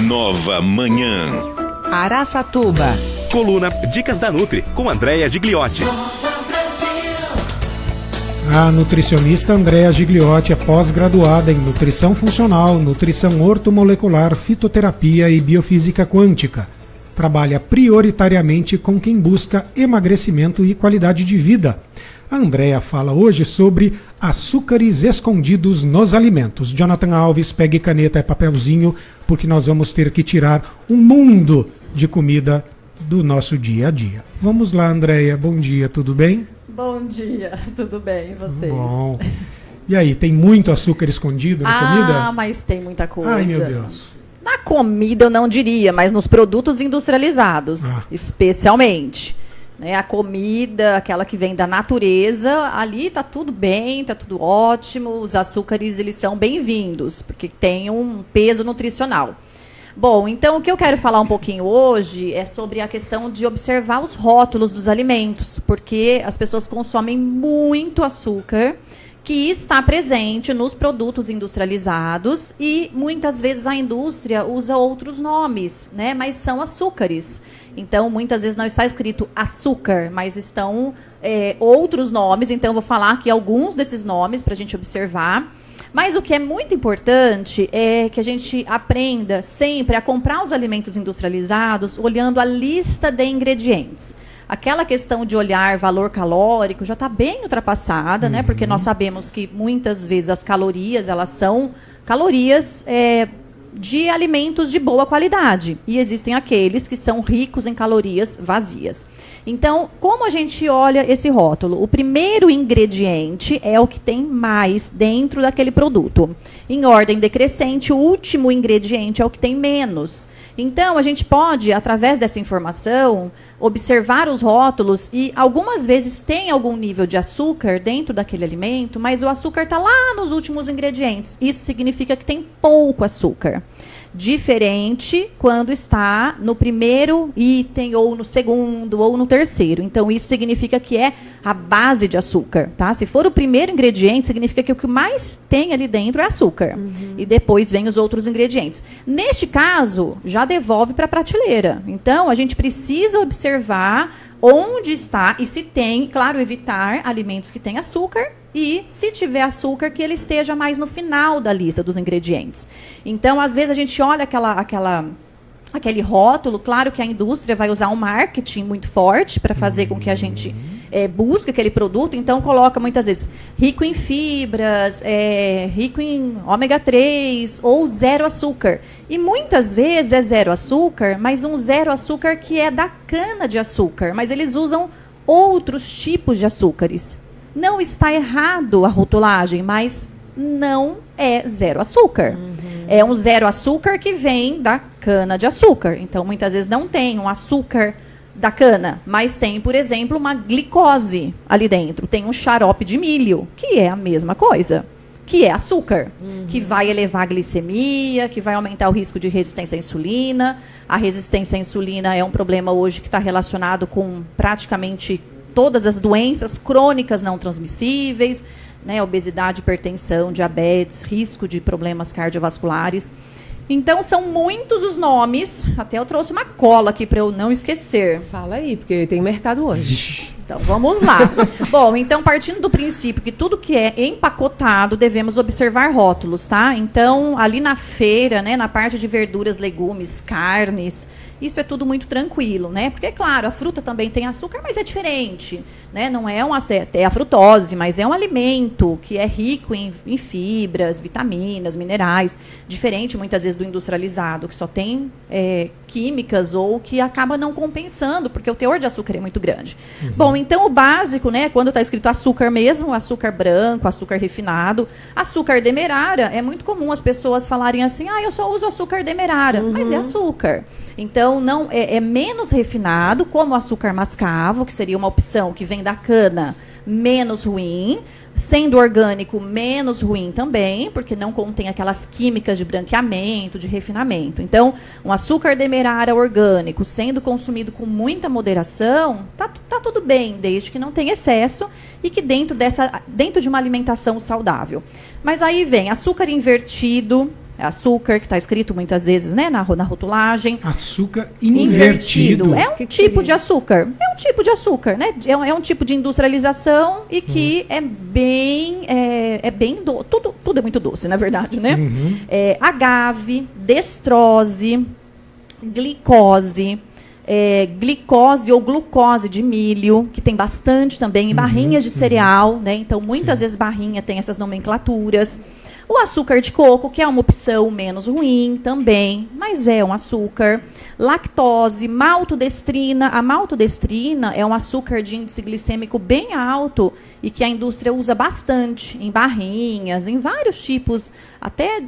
Nova Manhã. Araçatuba. Coluna Dicas da Nutri, com Andréa Gigliotti. A nutricionista Andréa Gigliotti é pós-graduada em Nutrição Funcional, Nutrição Ortomolecular, Fitoterapia e Biofísica Quântica. Trabalha prioritariamente com quem busca emagrecimento e qualidade de vida. A Andréa fala hoje sobre açúcares escondidos nos alimentos. Jonathan Alves, pegue caneta e papelzinho, porque nós vamos ter que tirar um mundo de comida do nosso dia a dia. Vamos lá, Andréa. Bom dia, tudo bem? Bom dia, tudo bem, e vocês? Bom. E aí, tem muito açúcar escondido na comida? Ah, mas tem muita coisa. Ai, meu Deus. Na comida eu não diria, mas nos produtos industrializados, especialmente. Né, a comida, aquela que vem da natureza, ali tá tudo bem, tá tudo ótimo, os açúcares eles são bem-vindos, porque tem um peso nutricional. Bom, então o que eu quero falar um pouquinho hoje é sobre a questão de observar os rótulos dos alimentos, porque as pessoas consomem muito açúcar que está presente nos produtos industrializados e muitas vezes a indústria usa outros nomes, né? Mas são açúcares. Então, muitas vezes não está escrito açúcar, mas estão outros nomes. Então, eu vou falar aqui alguns desses nomes para a gente observar. Mas o que é muito importante é que a gente aprenda sempre a comprar os alimentos industrializados olhando a lista de ingredientes. Aquela questão de olhar valor calórico já está bem ultrapassada, né? Porque nós sabemos que muitas vezes as calorias, elas são calorias de alimentos de boa qualidade. E existem aqueles que são ricos em calorias vazias. Então, como a gente olha esse rótulo? O primeiro ingrediente é o que tem mais dentro daquele produto. Em ordem decrescente, o último ingrediente é o que tem menos. Então, a gente pode, através dessa informação, observar os rótulos e algumas vezes tem algum nível de açúcar dentro daquele alimento, mas o açúcar está lá nos últimos ingredientes. Isso significa que tem pouco açúcar. Diferente quando está no primeiro item, ou no segundo, ou no terceiro. Então, isso significa que é a base de açúcar, tá? Se for o primeiro ingrediente, significa que o que mais tem ali dentro é açúcar. E depois vem os outros ingredientes. Neste caso, já devolve para a prateleira. Então, a gente precisa observar onde está e se tem, claro, evitar alimentos que têm açúcar. E, se tiver açúcar, que ele esteja mais no final da lista dos ingredientes. Então, às vezes, a gente olha aquele rótulo, claro que a indústria vai usar um marketing muito forte para fazer com que a gente busque aquele produto. Então, coloca muitas vezes rico em fibras, rico em ômega 3 ou zero açúcar. E muitas vezes é zero açúcar, mas um zero açúcar que é da cana de açúcar. Mas eles usam outros tipos de açúcares. Não está errado a rotulagem, mas não é zero açúcar. É um zero açúcar que vem da cana de açúcar. Então, muitas vezes não tem um açúcar da cana, mas tem, por exemplo, uma glicose ali dentro. Tem um xarope de milho, que é a mesma coisa, que é açúcar, que vai elevar a glicemia, que vai aumentar o risco de resistência à insulina. A resistência à insulina é um problema hoje que está relacionado com praticamente todas as doenças crônicas não transmissíveis, né, obesidade, hipertensão, diabetes, risco de problemas cardiovasculares. Então, são muitos os nomes. Até eu trouxe uma cola aqui para eu não esquecer. Fala aí, porque tem mercado hoje. Então, vamos lá. Bom, então, partindo do princípio que tudo que é empacotado, devemos observar rótulos, tá? Então, ali na feira, né, na parte de verduras, legumes, carnes, isso é tudo muito tranquilo, né? Porque, claro, a fruta também tem açúcar, mas é diferente, né? Não é é a frutose, mas é um alimento que é rico em fibras, vitaminas, minerais, diferente muitas vezes do industrializado, que só tem químicas ou que acaba não compensando, porque o teor de açúcar é muito grande. Bom, então o básico, né? Quando está escrito açúcar mesmo, açúcar branco, açúcar refinado, açúcar demerara, é muito comum as pessoas falarem assim, eu só uso açúcar demerara, mas é açúcar. Então, não é menos refinado, como o açúcar mascavo, que seria uma opção que vem da cana, menos ruim. Sendo orgânico, menos ruim também, porque não contém aquelas químicas de branqueamento, de refinamento. Então, um açúcar demerara orgânico, sendo consumido com muita moderação, tá tudo bem, desde que não tenha excesso e que dentro de uma alimentação saudável. Mas aí vem açúcar invertido, É açúcar, que está escrito muitas vezes, né, na rotulagem. Açúcar invertido. É um tipo de açúcar. É um tipo de açúcar, né? É um tipo de industrialização e que é bem doce. Tudo é muito doce, na verdade, né? Agave, destrose, glicose, glicose ou glucose de milho, que tem bastante também em barrinhas de cereal, né? Então, muitas vezes barrinha tem essas nomenclaturas. O açúcar de coco, que é uma opção menos ruim também, mas é um açúcar. Lactose, maltodestrina. A maltodestrina é um açúcar de índice glicêmico bem alto e que a indústria usa bastante em barrinhas, em vários tipos, até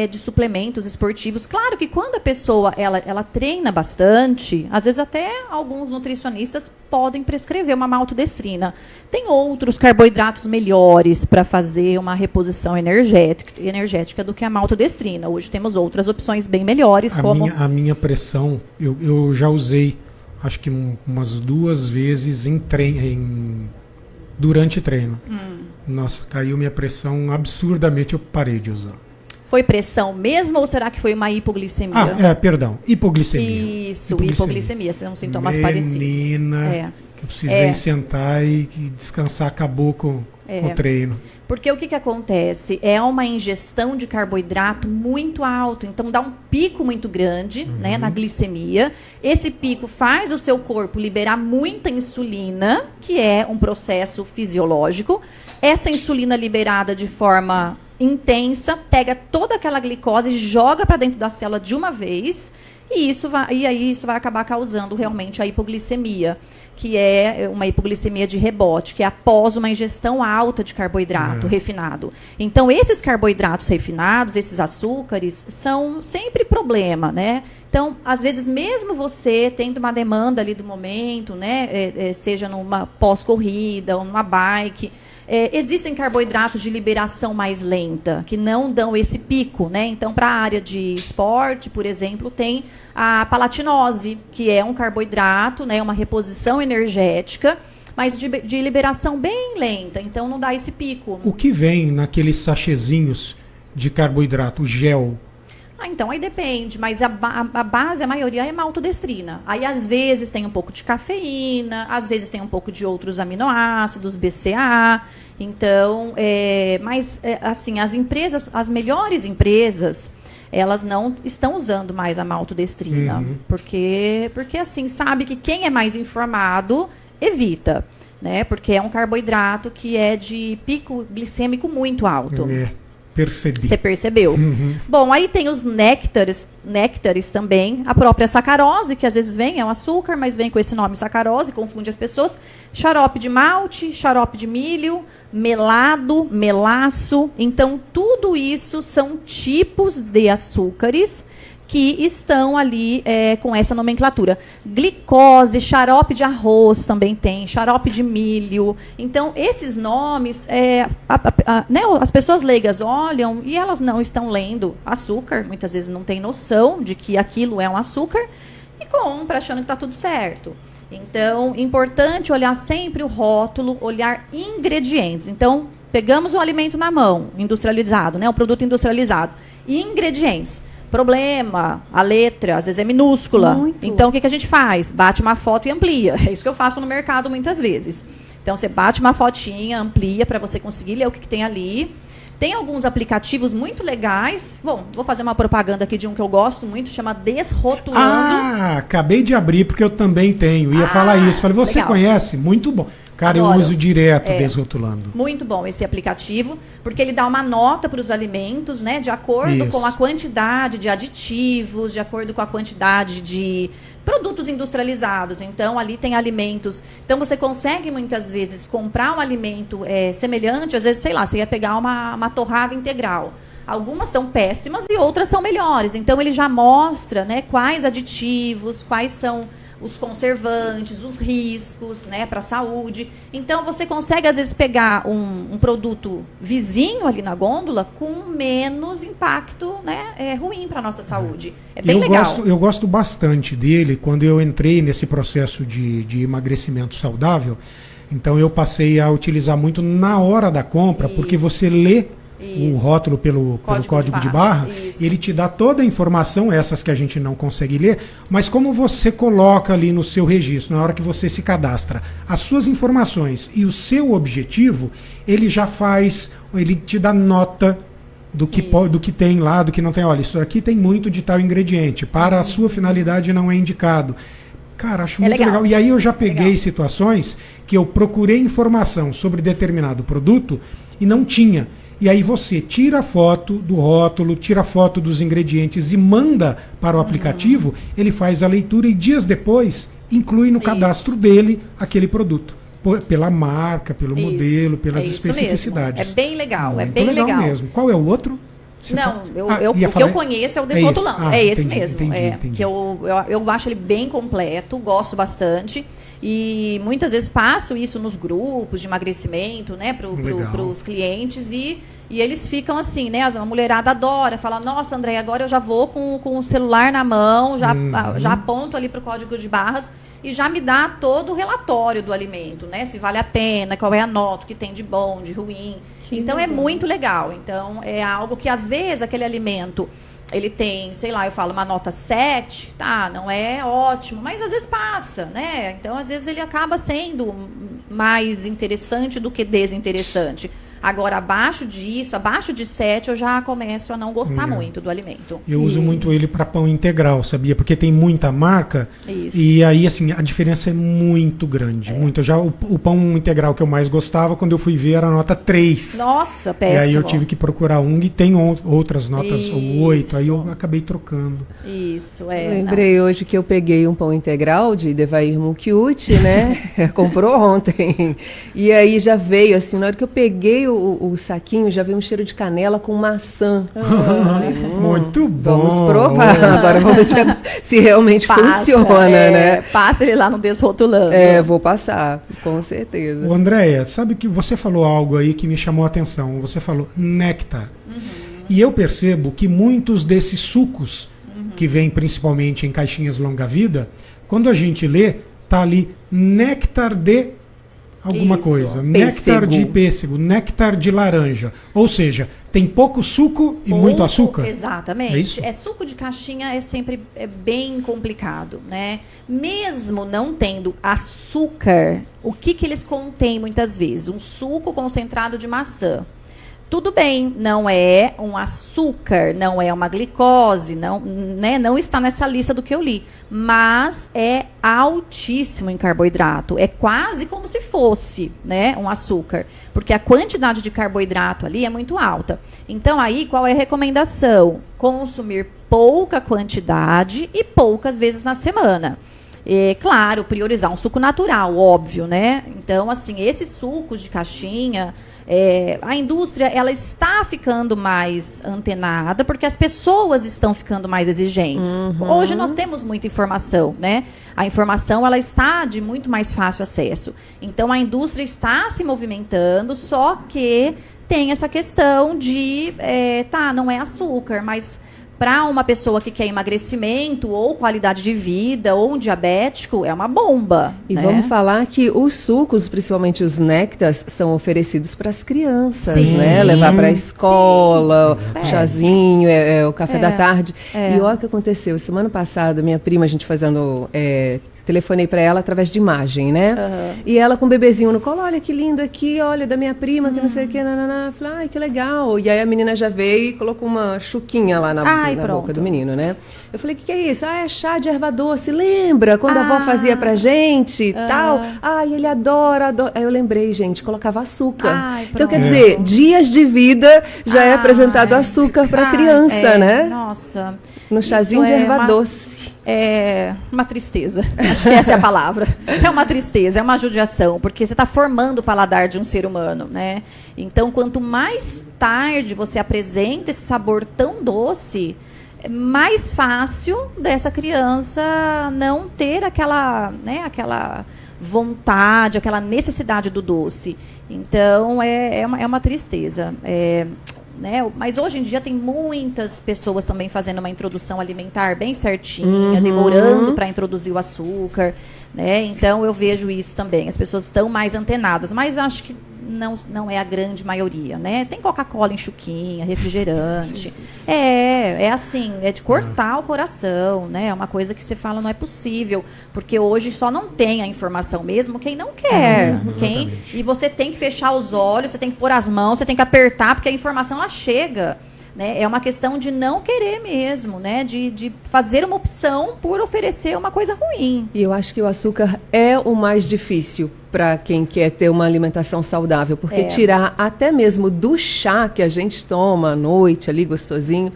de suplementos esportivos. Claro que quando a pessoa ela treina bastante, às vezes até alguns nutricionistas podem prescrever uma maltodestrina. Tem outros carboidratos melhores para fazer uma reposição energética do que a maltodestrina. Hoje temos outras opções bem melhores. A minha pressão, eu já usei, acho que umas 2 vezes durante treino. Nossa, caiu minha pressão absurdamente, eu parei de usar. Foi pressão mesmo ou será que foi uma hipoglicemia? Perdão, hipoglicemia. Isso, hipoglicemia, são sintomas parecidos. Menina, que eu precisei sentar e descansar, acabou com o treino. Porque o que acontece? É uma ingestão de carboidrato muito alto, então dá um pico muito grande, né, na glicemia. Esse pico faz o seu corpo liberar muita insulina, que é um processo fisiológico. Essa insulina liberada de forma intensa pega toda aquela glicose e joga para dentro da célula de uma vez, e aí isso vai acabar causando realmente a hipoglicemia, que é uma hipoglicemia de rebote, que é após uma ingestão alta de carboidrato refinado. Então, esses carboidratos refinados, esses açúcares, são sempre problema, né? Então, às vezes, mesmo você tendo uma demanda ali do momento, né, seja numa pós-corrida ou numa bike, existem carboidratos de liberação mais lenta, que não dão esse pico, né? Então, para a área de esporte, por exemplo, tem a palatinose, que é um carboidrato, né? Uma reposição energética, mas de liberação bem lenta, então não dá esse pico. O que vem naqueles sachezinhos de carboidrato, gel? Então, aí depende, mas a base, a maioria é maltodestrina. Aí, às vezes, tem um pouco de cafeína, às vezes tem um pouco de outros aminoácidos, BCA. Então, assim, as melhores empresas, elas não estão usando mais a maltodestrina. Porque, assim, sabe que quem é mais informado evita, né? Porque é um carboidrato que é de pico glicêmico muito alto. Percebi. Você percebeu? Bom, aí tem os néctares também, a própria sacarose, que às vezes vem, é um açúcar, mas vem com esse nome sacarose, confunde as pessoas. Xarope de malte, xarope de milho, melado, melaço. Então, tudo isso são tipos de açúcares que estão ali com essa nomenclatura. Glicose, xarope de arroz também tem, xarope de milho. Então, esses nomes, né, as pessoas leigas olham e elas não estão lendo açúcar, muitas vezes não têm noção de que aquilo é um açúcar e compra achando que está tudo certo. Então, importante olhar sempre o rótulo, olhar ingredientes. Então, pegamos o alimento na mão, industrializado, né, o produto industrializado, e ingredientes. Problema, a letra, às vezes é minúscula. Muito. Então, o que a gente faz? Bate uma foto e amplia. É isso que eu faço no mercado muitas vezes. Então, você bate uma fotinha, amplia para você conseguir ler o que tem ali. Tem alguns aplicativos muito legais. Bom, vou fazer uma propaganda aqui de um que eu gosto muito, chama Desrotulando. Acabei de abrir porque eu também tenho. Ia falar isso. Falei, você legal. Conhece? Muito bom. Cara, Adoro. eu uso direto Desrotulando. Muito bom esse aplicativo, porque ele dá uma nota para os alimentos, né, de acordo com a quantidade de aditivos, de acordo com a quantidade de produtos industrializados. Então, ali tem alimentos. Então, você consegue, muitas vezes, comprar um alimento semelhante. Às vezes, sei lá, você ia pegar uma torrada integral. Algumas são péssimas e outras são melhores. Então, ele já mostra, né, quais aditivos, quais são os conservantes, os riscos, né, para a saúde. Então, você consegue, às vezes, pegar um produto vizinho ali na gôndola com menos impacto, né, ruim para a nossa saúde. É bem legal. Eu gosto bastante dele. Quando eu entrei nesse processo de emagrecimento saudável, então eu passei a utilizar muito na hora da compra, porque você lê o rótulo pelo código de barra, ele te dá toda a informação, essas que a gente não consegue ler, mas como você coloca ali no seu registro, na hora que você se cadastra, as suas informações e o seu objetivo, ele já faz, ele te dá nota do que tem lá, do que não tem. Olha, isso aqui tem muito de tal ingrediente, para a sua finalidade não é indicado. Cara, acho muito legal. E aí eu já peguei situações que eu procurei informação sobre determinado produto e não tinha. E aí você tira a foto do rótulo, tira a foto dos ingredientes e manda para o aplicativo, ele faz a leitura e dias depois inclui no cadastro dele aquele produto. Pela marca, pelo modelo, pelas especificidades. Mesmo. É bem legal, muito legal mesmo. Qual é o outro? O que eu conheço é o Desrotulando. É esse mesmo. Entendi. Que eu acho ele bem completo, gosto bastante. E muitas vezes faço isso nos grupos de emagrecimento, né, para os clientes e eles ficam assim, né, a mulherada adora, fala, nossa, André, agora eu já vou com o celular na mão, já aponto ali para o código de barras e já me dá todo o relatório do alimento, né, se vale a pena, qual é a nota, o que tem de bom, de ruim. Então é muito legal. Então é algo que às vezes aquele alimento ele tem, sei lá, eu falo uma nota 7, tá, não é ótimo, mas às vezes passa, né? Então, às vezes ele acaba sendo mais interessante do que desinteressante. Agora, abaixo disso, abaixo de 7, eu já começo a não gostar muito do alimento. Eu uso muito ele para pão integral, sabia? Porque tem muita marca. Isso. E aí, assim, a diferença é muito grande. Muito. Já o pão integral que eu mais gostava, quando eu fui ver, era nota 3. Nossa, péssimo. E aí eu tive que procurar um e tem outras notas 8. Aí eu acabei trocando. Isso, Lembrei hoje que eu peguei um pão integral de Devair Mukiuchi, né? Comprou ontem. E aí já veio, assim, na hora que eu peguei o saquinho, já veio um cheiro de canela com maçã. Falei, muito bom. Vamos provar. Agora vamos ver se realmente funciona, né? Passa ele lá no Desrotulando. Vou passar, com certeza. Ô, Andréia, sabe que você falou algo aí que me chamou a atenção. Você falou néctar. E eu percebo que muitos desses sucos, que vêm principalmente em caixinhas longa-vida, quando a gente lê, tá ali néctar de alguma coisa. Néctar de pêssego, néctar de laranja. Ou seja, tem pouco suco e muito açúcar. Exatamente. É isso? Suco de caixinha é sempre bem complicado, né? Mesmo não tendo açúcar, o que eles contêm muitas vezes? Um suco concentrado de maçã. Tudo bem, não é um açúcar, não é uma glicose, não está nessa lista do que eu li, mas é altíssimo em carboidrato, é quase como se fosse, né, um açúcar, porque a quantidade de carboidrato ali é muito alta. Então aí, qual é a recomendação? Consumir pouca quantidade e poucas vezes na semana. Claro, priorizar um suco natural, óbvio, né? Então, assim, esses sucos de caixinha, a indústria ela está ficando mais antenada porque as pessoas estão ficando mais exigentes. Hoje nós temos muita informação, né? A informação ela está de muito mais fácil acesso. Então, a indústria está se movimentando, só que tem essa questão de, não é açúcar, mas para uma pessoa que quer emagrecimento ou qualidade de vida ou um diabético, é uma bomba. E vamos falar que os sucos, principalmente os néctares, são oferecidos para as crianças, né? Levar para a escola, o chazinho, o café da tarde. E olha o que aconteceu. Semana passada, minha prima, a gente fazendo... telefonei para ela através de imagem, né? E ela com o bebezinho no colo, olha que lindo aqui, olha, da minha prima, que não sei o que, nananá. Falei, ai, que legal. E aí a menina já veio e colocou uma chuquinha lá na boca do menino, né? Eu falei, o que é isso? É chá de erva doce, lembra? Quando a avó fazia pra gente e tal. Ai, ele adora. Aí eu lembrei, gente, colocava açúcar. Então, quer dizer, dias de vida já é apresentado açúcar pra criança, né? Nossa. No chazinho de erva doce. É uma tristeza. Acho que essa é a palavra. É uma tristeza, é uma judiação, porque você está formando o paladar de um ser humano, né? Então, quanto mais tarde você apresenta esse sabor tão doce, é mais fácil dessa criança não ter aquela vontade, aquela necessidade do doce. Então, é uma tristeza. Né? Mas hoje em dia tem muitas pessoas também fazendo uma introdução alimentar bem certinha, demorando para introduzir o açúcar. né? Então eu vejo isso também. As pessoas estão mais antenadas, mas acho que não é a grande maioria, né? Tem Coca-Cola em chuquinha, refrigerante. É assim, é de cortar o coração, né? É uma coisa que você fala, não é possível, porque hoje só não tem a informação mesmo quem não quer. E você tem que fechar os olhos, você tem que pôr as mãos, você tem que apertar, porque a informação ela chega. Né? É uma questão de não querer mesmo, né? De fazer uma opção por oferecer uma coisa ruim. E eu acho que o açúcar é o mais difícil para quem quer ter uma alimentação saudável, porque tirar até mesmo do chá que a gente toma à noite, ali gostosinho,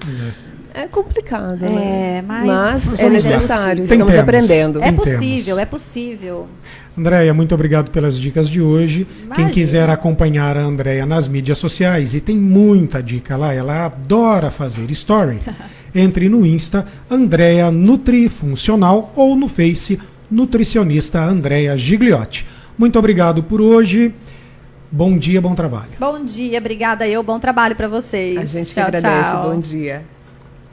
é complicado, né? Mas é necessário, estamos aprendendo. É possível, é possível. Andréia, muito obrigado pelas dicas de hoje. Imagina. Quem quiser acompanhar a Andréia nas mídias sociais, e tem muita dica lá, ela adora fazer story, entre no Insta, Andréia Nutrifuncional, ou no Face, nutricionista Andréia Gigliotti. Muito obrigado por hoje. Bom dia, bom trabalho. Bom dia, obrigada bom trabalho para vocês. A gente que agradece, bom dia.